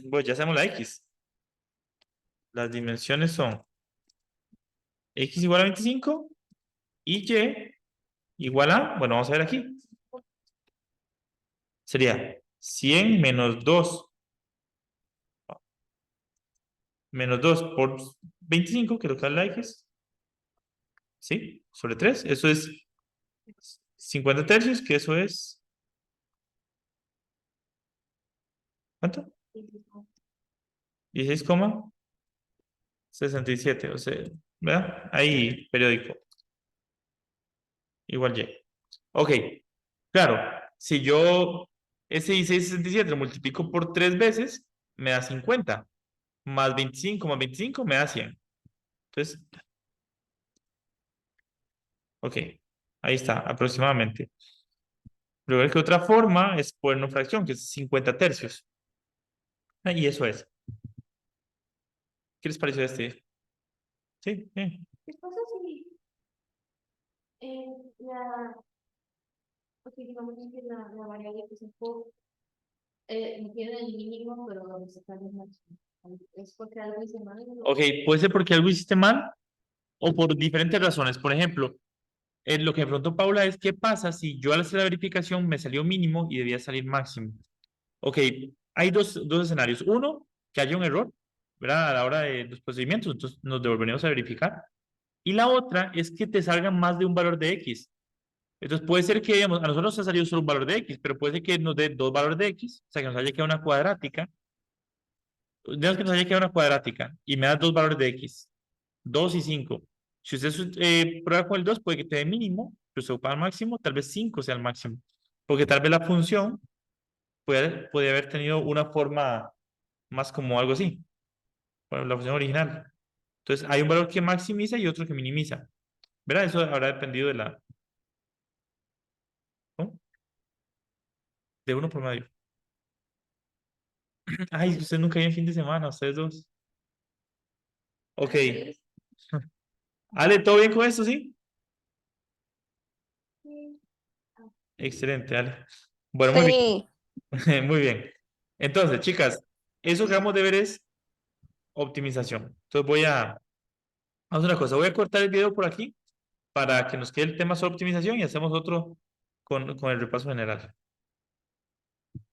S1: pues ya sabemos la X. Las dimensiones son X igual a 25 y Y igual a, bueno, vamos a ver aquí. Sería 100 menos 2 por 25, que es lo que da la X. ¿Sí? Sobre 3. Eso es 50 tercios, que eso es... ¿Cuánto? 16,67. O sea, ¿verdad? Ahí, periódico. Igual Y. Ok. Claro, si yo ese 16,67 lo multiplico por 3 veces, me da 50. Más 25 más 25 me da 100. Entonces, ok. Ahí está, aproximadamente. Luego, que otra forma es poner una fracción, que es 50 tercios. Y eso es. ¿Qué les pareció este? Sí, bien.
S3: ¿Qué pasa si la, porque digamos que la variable que se fue, no tiene el mínimo, pero donde se está el máximo? ¿Es porque algo hice mal?
S1: Ok, puede ser porque algo hiciste mal o por diferentes razones. Por ejemplo, lo que me preguntó Paula es: ¿qué pasa si yo al hacer la verificación me salió mínimo y debía salir máximo? Ok, hay dos escenarios. Uno, que haya un error, ¿verdad? A la hora de los procedimientos, entonces nos devolveremos a verificar. Y la otra es que te salga más de un valor de X. Entonces puede ser que, digamos, a nosotros nos ha salido solo un valor de X, pero puede ser que nos dé dos valores de X, o sea, que nos haya quedado una cuadrática. Digamos que nos haya quedado una cuadrática y me da dos valores de X, 2 y 5. Si usted prueba con el 2, puede que te dé mínimo, pero si ocupa al máximo, tal vez 5 sea el máximo. Porque tal vez la función puede haber tenido una forma más como algo así, bueno, la función original. Entonces, hay un valor que maximiza y otro que minimiza. ¿Verdad? Eso habrá dependido de ¿no? De uno por medio. Ay, ustedes nunca vienen fin de semana, ustedes dos. Ok.
S3: Así
S1: Ale, ¿todo bien con esto, sí?
S3: es.
S1: Excelente, Ale. Bueno, muy
S2: Sí.
S1: bien. Muy bien. Entonces, chicas, eso que vamos de ver es optimización. Entonces voy a hacer una cosa. Voy a cortar el video por aquí para que nos quede el tema sobre optimización y hacemos otro con el repaso general.